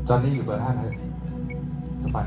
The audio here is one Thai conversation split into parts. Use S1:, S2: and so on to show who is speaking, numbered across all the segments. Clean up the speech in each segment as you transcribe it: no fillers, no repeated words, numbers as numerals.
S1: จอห์นนี่อยู่เบอร์ 5นะสฟัน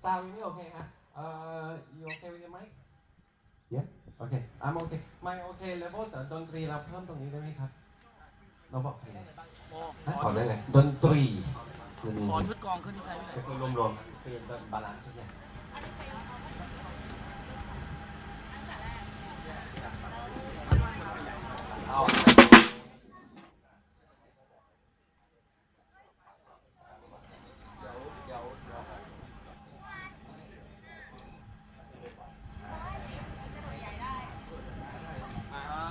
S2: ซาวด์นี่โอเคฮะyou okay with the mic
S1: yeah
S2: okay I'm okay ไม่โอเคเลเวลแต่ดนตรีเราเพิ่มตรงนี้ได้ไหมครับเราบอกใคร
S1: ขอได้เลย
S2: ดนตรี
S3: ขอชุดกองขึ้นที่ไซส์หน่อย
S2: คือรวมๆคือบาลานซ์ทุกอย่างเอา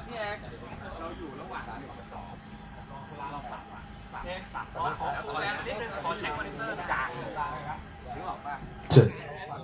S2: พี่เอกเราอยู่ระหว่างการสอบเวลาเราสับขอแรงนิดนึงขอเช็คมอนิเตอร์ดังนึกออกป่ะ
S1: 7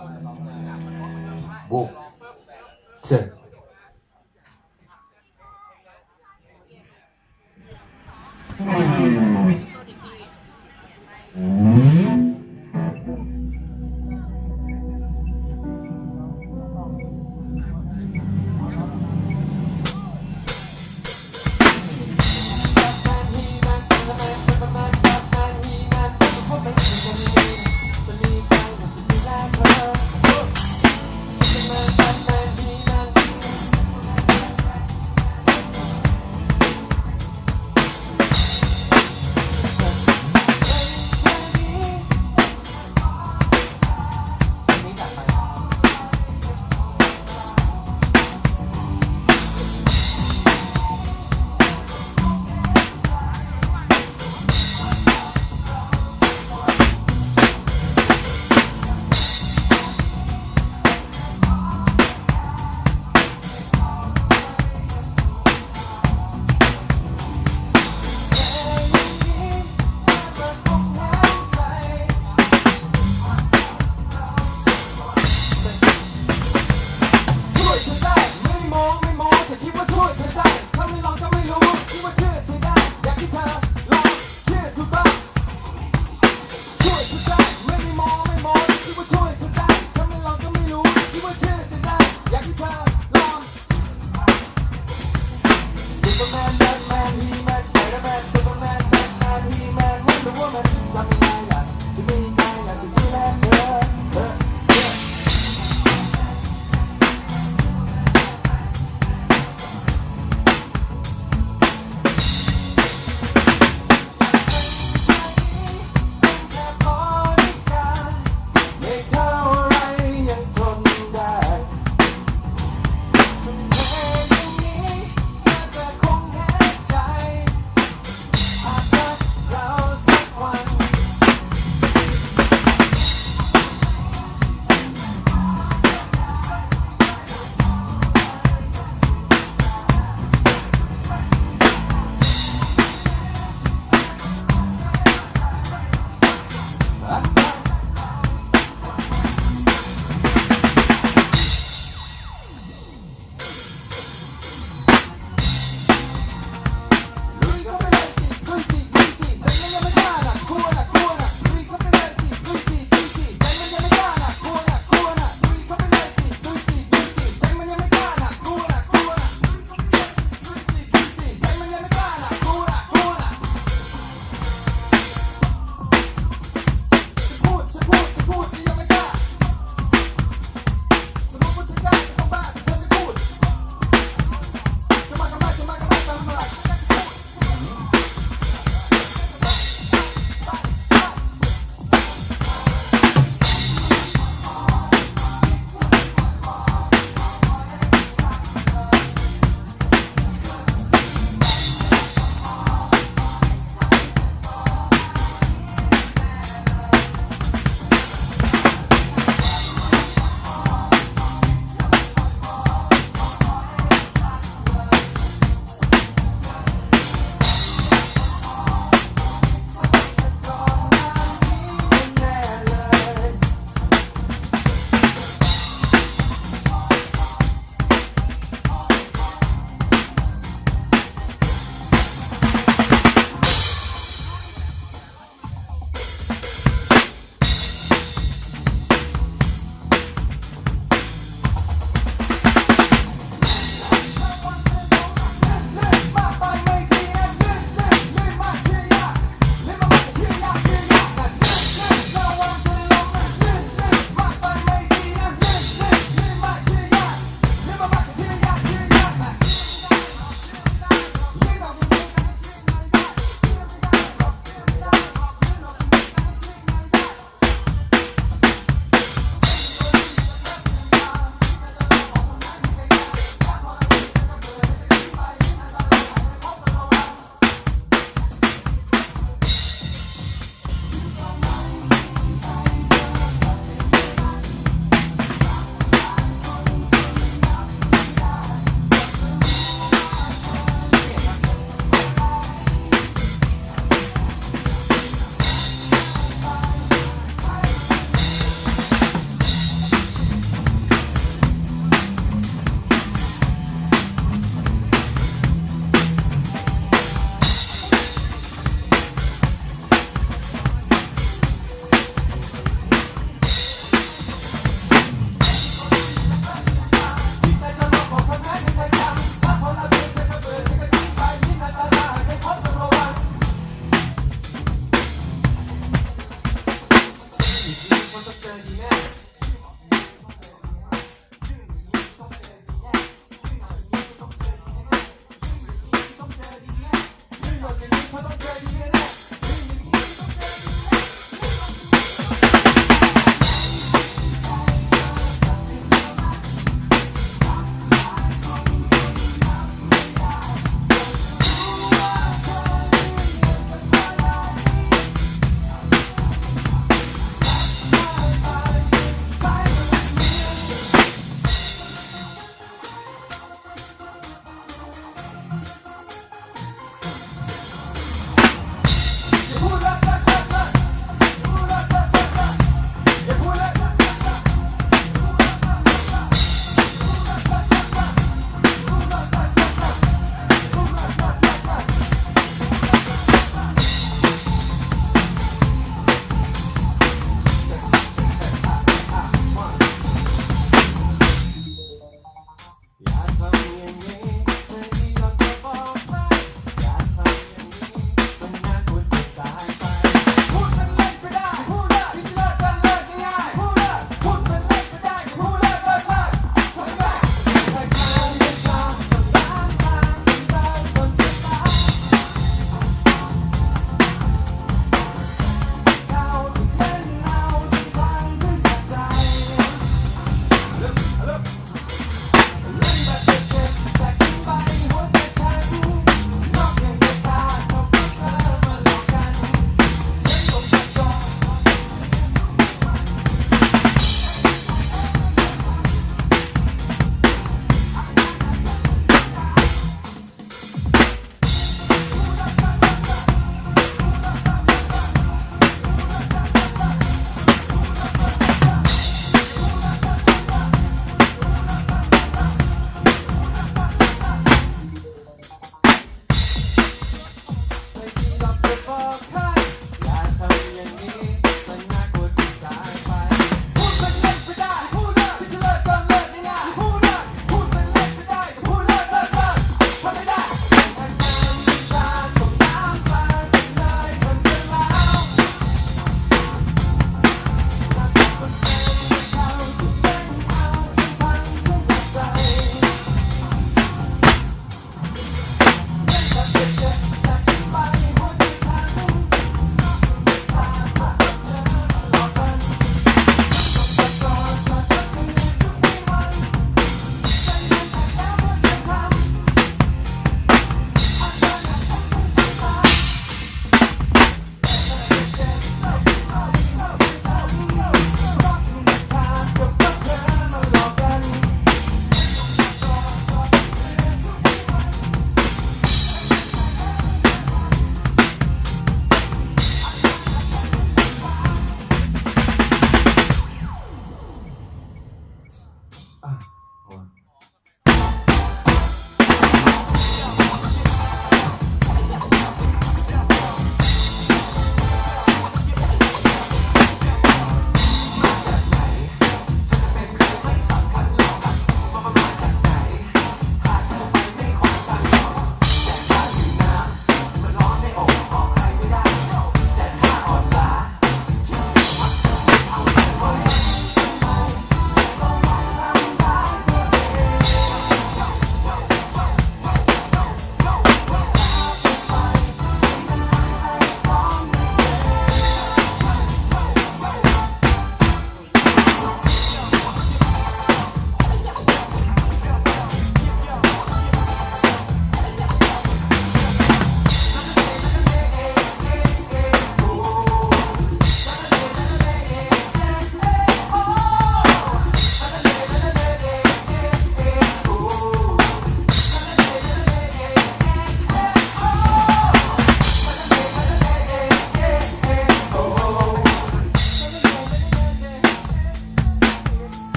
S1: เ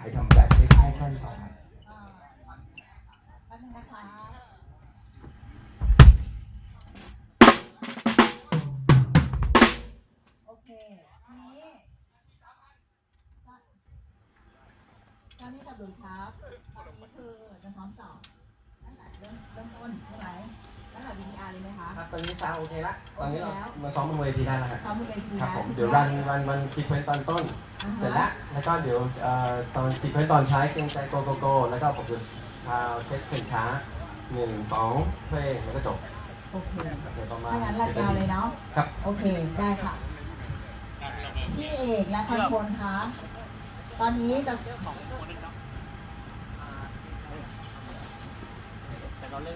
S1: ให้ทำแบ็คเทคแอคชั่น2 อัน
S4: แป๊บนึงนะคะโอเคทีนี้เจ้านี่กับหลุยครับตอนนี้คือจะซ้อมต่อตั้งแต่เริ่มต้นใช่ไหมตั้งแต่ VTR เลยไหมคะ
S2: ครับตอนนี้ซาวโอเคละตอนนี้เรามาซ้อมบนเวทีได้แล้วฮะ
S4: ซ้อมบนเวที
S2: ครับ
S4: นะ
S2: ผมเดี๋ยวรันซีเควนต์ตอนต้น เสร็จแล้วแล้วก็เดี๋ยวตอนซีเควนต์ตอนใช้เกรงใจโกโกโกแล้วก็ผมจะซาวเช็คเพลงช้า1 2เพลงแล้วก็จบ
S4: โอเค
S2: โอเคประมาณ
S4: ถ้างั้นรายการเลยเนาะ
S2: ครับ
S4: โอเค ได้ค่ะ พี่เอกและคอนโทรลคะตอนนี้จะ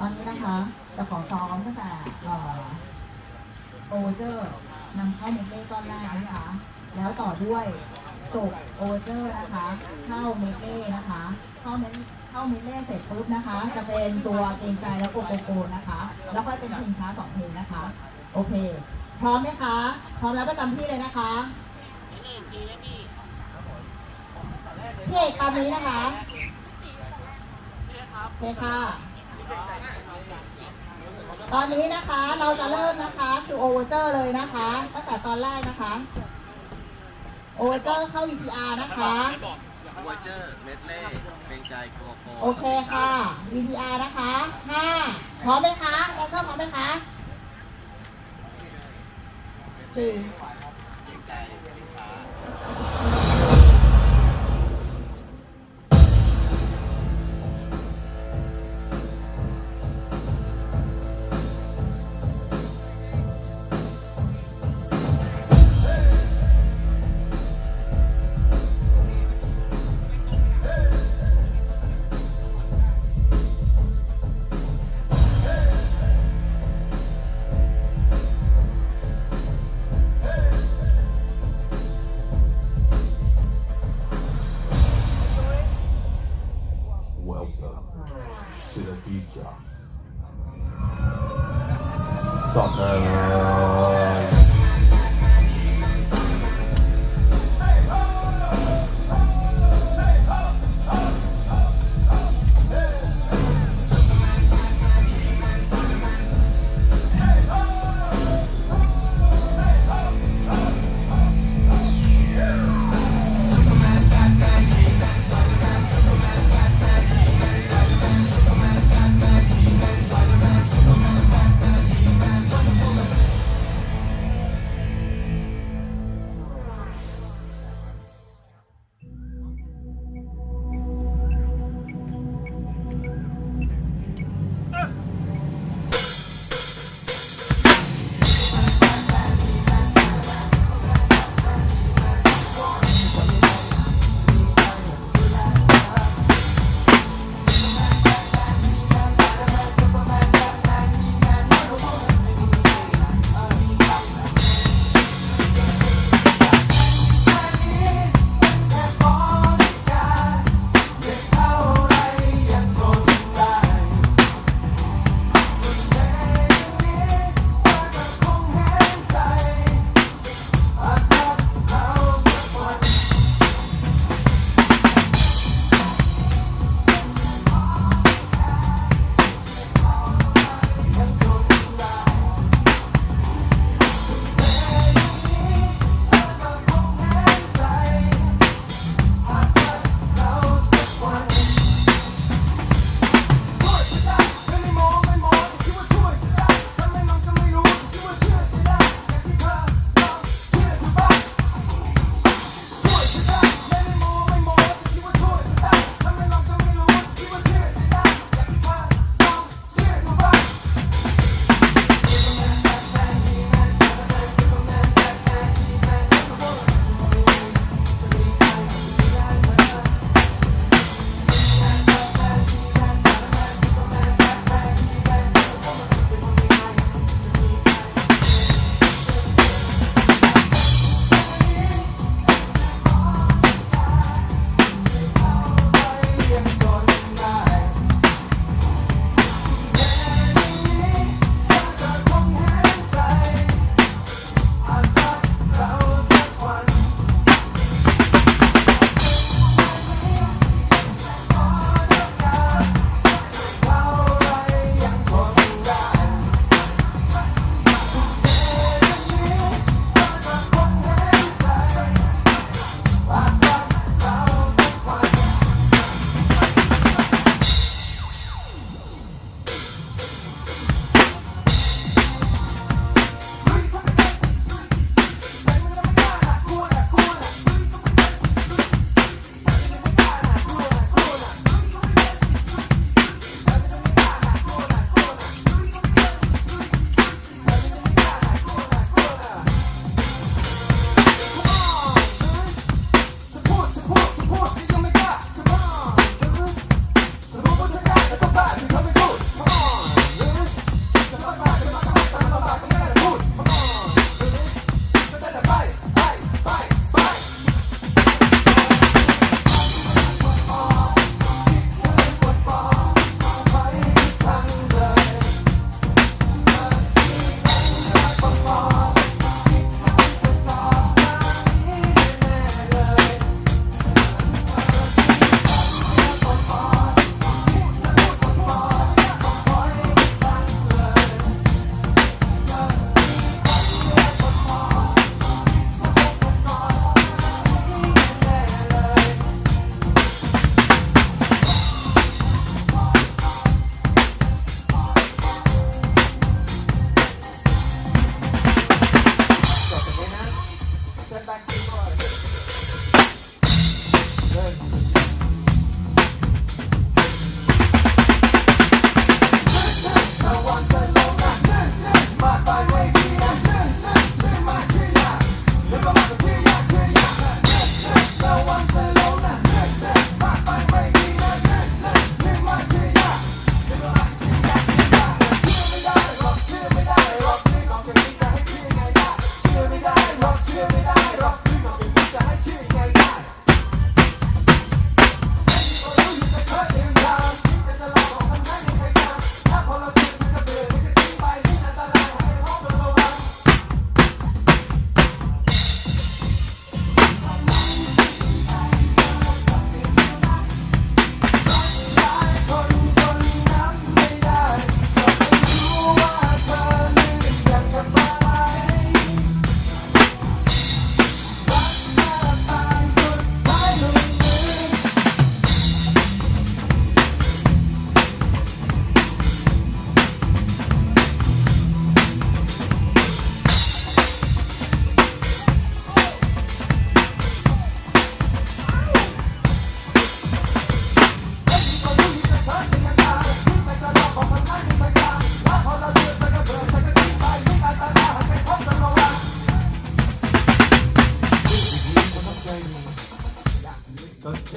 S4: ตอนนี้นะคะจะขอซ้อมตั้งแต่โอเวอร์เจอร์นำเข้าเมดเล่ก้อนแรกนะคะ แล้วต่อด้วยจบโอเวอร์เจอร์นะคะ เข้าเมดเล่นะคะ เข้าเมดเล่เสร็จปุ๊บนะคะ จะเป็นตัวเกรงใจแล้วโกโกโกนะคะ แล้วค่อยเป็นเพลงช้า2 เพลงนะคะ โอเค พร้อมไหมคะ พร้อมแล้วประจำที่เลยนะคะพี่เอกตามนี้นะคะโอเคค่ะ ตอนนี้นะคะเราจะเริ่มนะคะคือโอเวอร์เจอร์เลยนะคะตั้งแต่ตอนแรกนะคะโอเวอร์เจอร์เข้า VTR นะคะ
S3: วอเจอร์เมดเล่เพลงใจโกโก้
S4: โอเคค่ะ VTR นะคะ5พร้อมไหมคะแดนเซอร์พร้อมไหมคะ
S1: Welcome to the future สอบเลย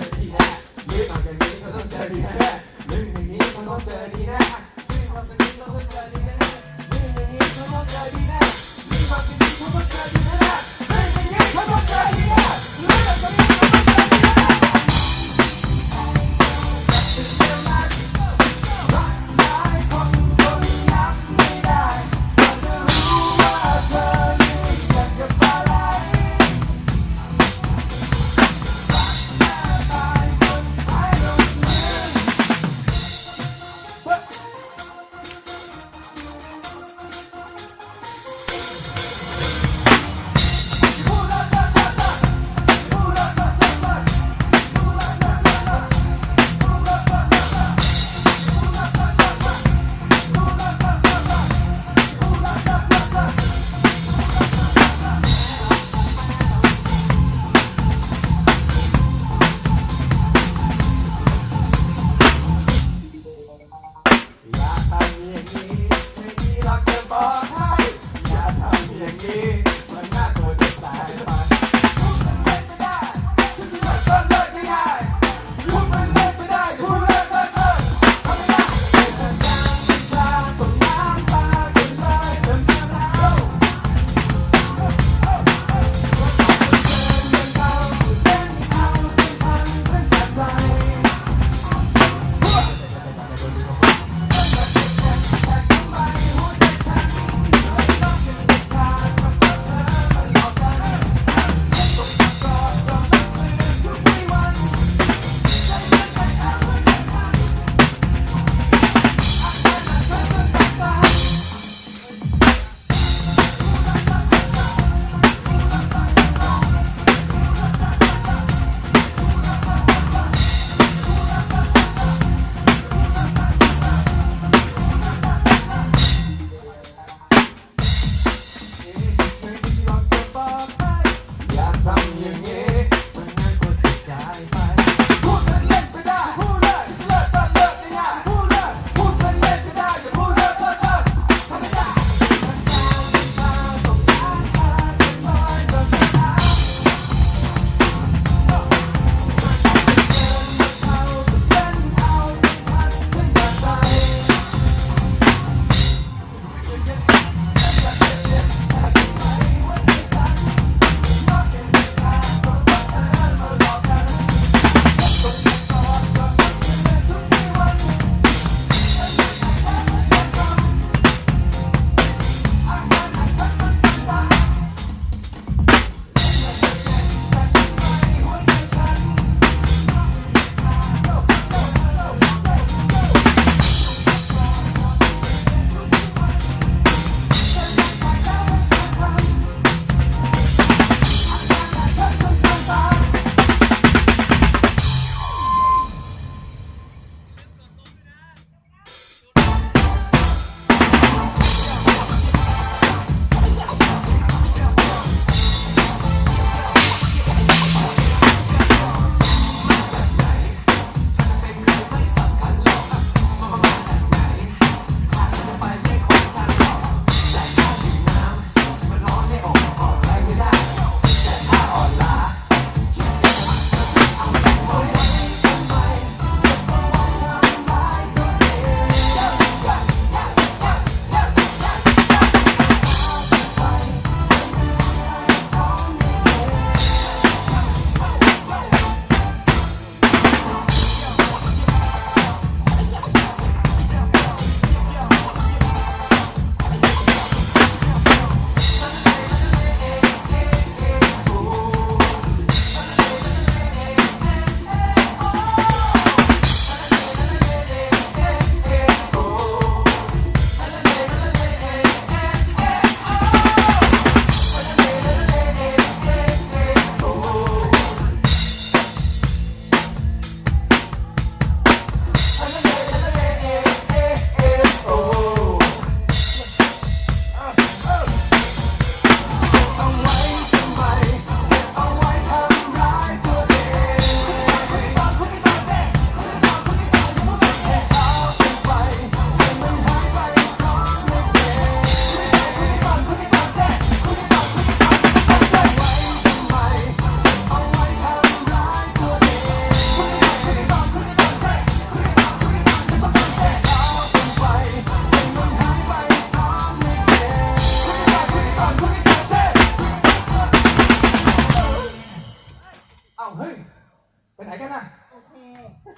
S2: อดีแน่ลืมหลังจากนี้เขาต้องเจอดีแน่ลืมอย่างนี้เขาต้องเจอดีแน่ลืมหลังจากนี้เขาต้องเจอดีแน่ลืมอย่างนี้เขาต้องเจอดีแน่ลืมหลังจากนี้เขาต้องเจอดีแน่ลืมอย่างนี้เขาต้องเจอดีแน่ลืมหลังจากนี้เขาต้องเจอดีแน่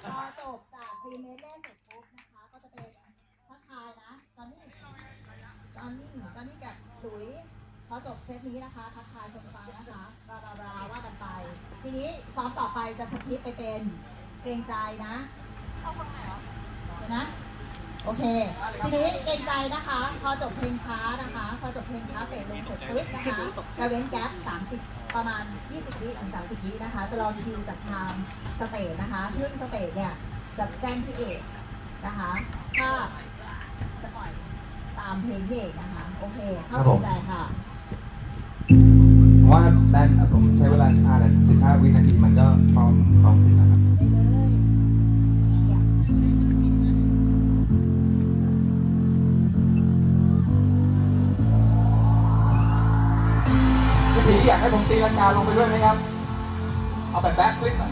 S4: พอจบจากซีเมเล่เสร็จปุ๊บนะคะ ก็จะเป็นทักทายนะจอนนี่กับหลุยพอจบเซตนี้นะคะทักทายคนฟังนะคะราว่ากันไป ทีนี้ซ้อมต่อไปจะสคิปไปเป็นเกรงใจนะเห็นนะโอเค ทีนี้เกรงใจนะคะ พอจบเพลงช้านะคะ พอจบเพลงช้าเฟดลงเสร็จปุ๊บนะคะจะเว้นแก๊ป30ประมาณ20 วิถึง30 วินะคะ จะรอคิวจากทางสเตจนะคะซึ่งสเตจเนี่ยจะแจ้งพี่เอกนะคะถ้าจะปล่อยตามเพลงพี่เอกนะคะ โอเค เข้าเกรงใจค่ะ
S1: ผมว่าแตนผมใช้เวลา15 วินาทีมันก็พร้อมซ้อมขึ้นแล้วครับ
S4: ไปเลยเชียร์
S2: พี่ผีอยากให้ผมตีลังกาลงไปด้วยไหมครับ เอาแบบแบ็คฟลิปหน่อย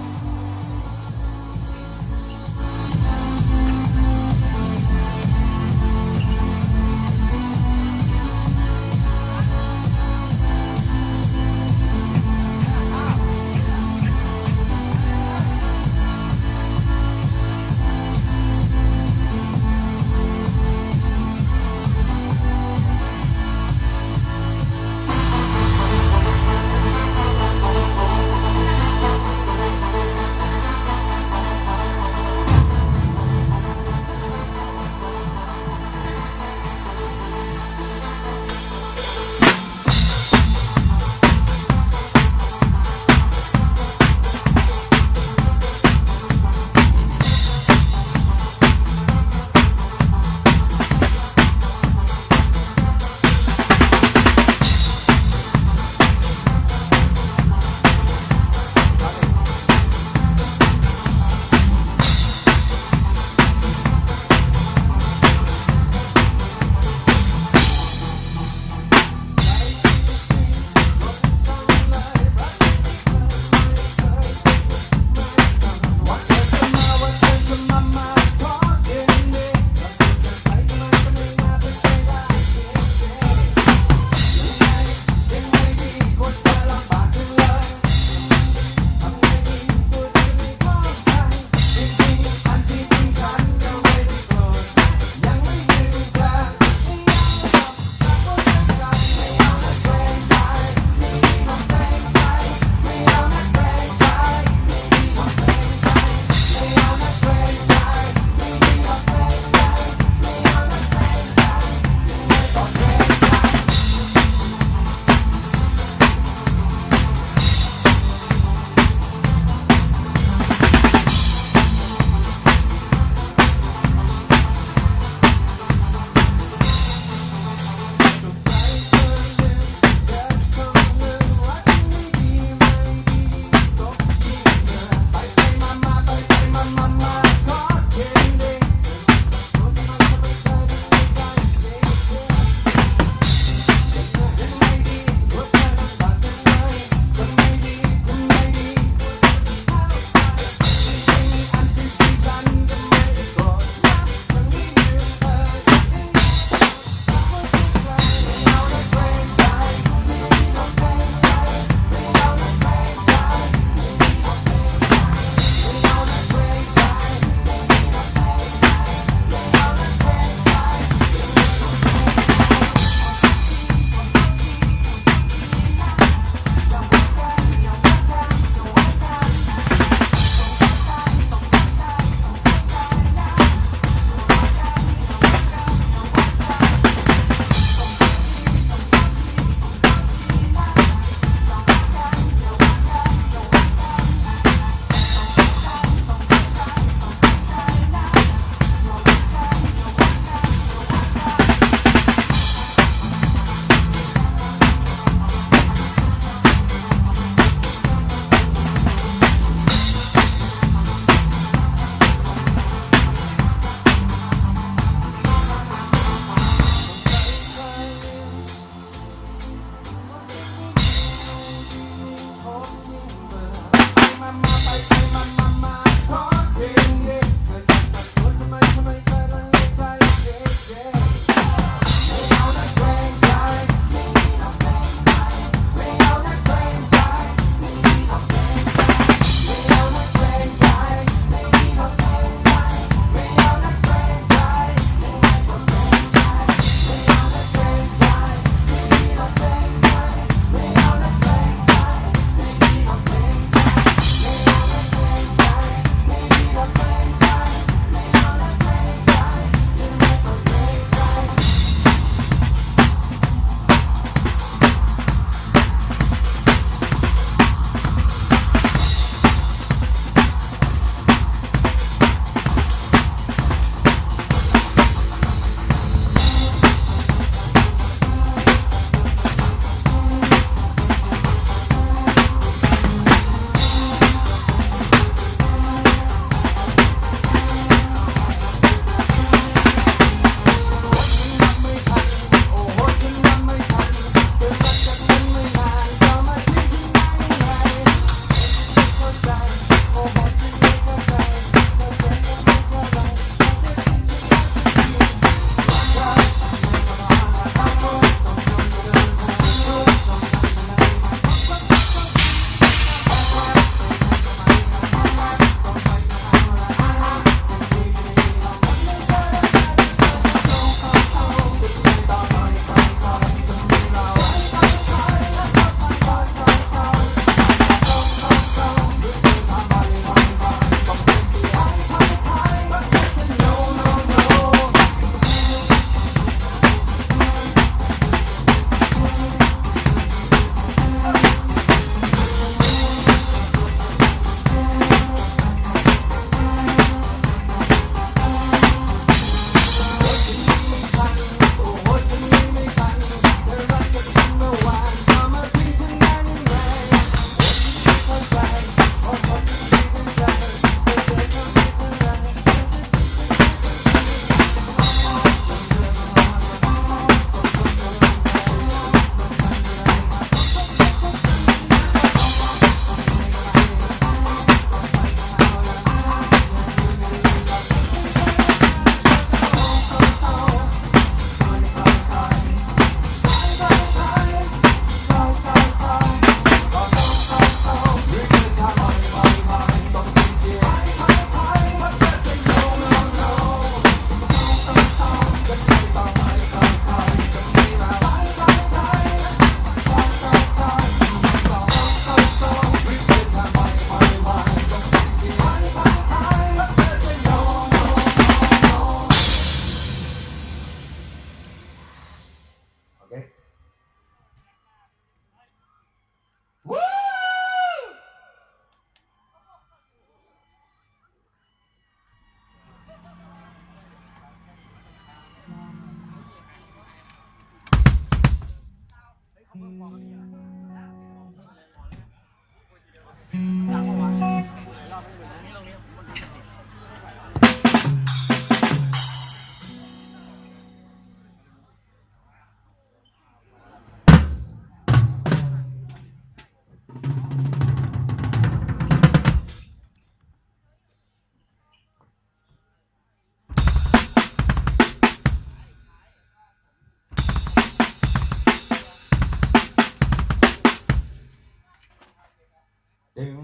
S1: ดึง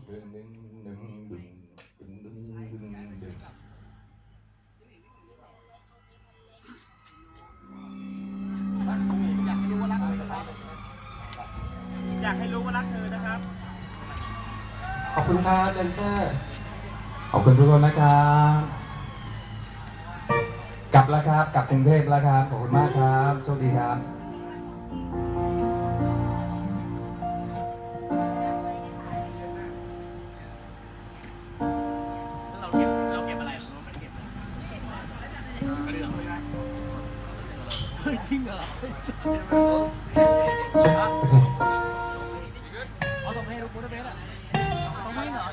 S1: ดึงดึงดึงดึงดึงดึงดึงดึง
S2: อยากให้รู้ว่ารักเธอนะครับ
S1: ขอบคุณครับแดนเซอร์ ขอบคุณทุกคนนะครับ กลับแล้วครับกลับกรุงเทพแล้วครับขอบคุณมากครับโชคดีครับ
S2: เราเก็บอะไรเราไม่เก็บเลยกระเดื่องไม่ได้เฮ้ยจริงเหรอเอาส่งให้ลูกโคตรเบสอ่ะต้องวิ่งเหรอ